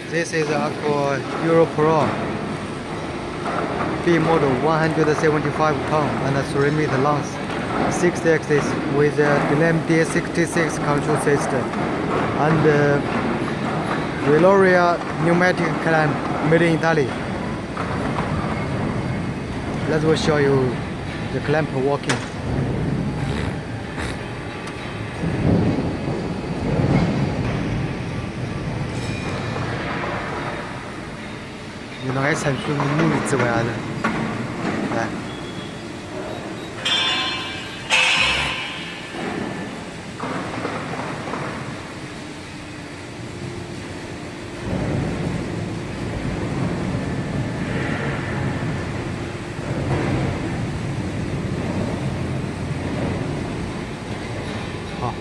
This is Accurl Euro Pro B model 175 pound and 3 meter long, 6 axis with a DELEM D66 control system and ROLLERI pneumatic clamp made in Italy. Let's show you the clamp working.用那个程序努力之外的，来。好。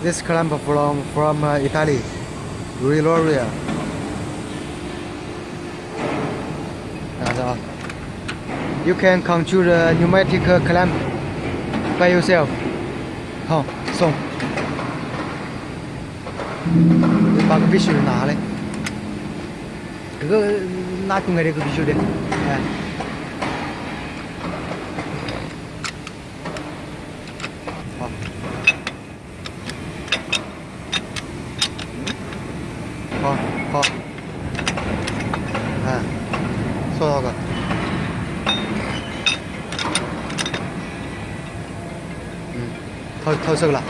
This clamp from Italy, ROLLERI. You can control the pneumatic clamp by yourself. 好，送。把个必须拿嘞，这个拿工业的个必须的，哎。好。好，哎，收到个，透色了。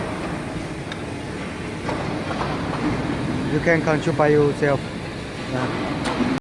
You can control by yourself.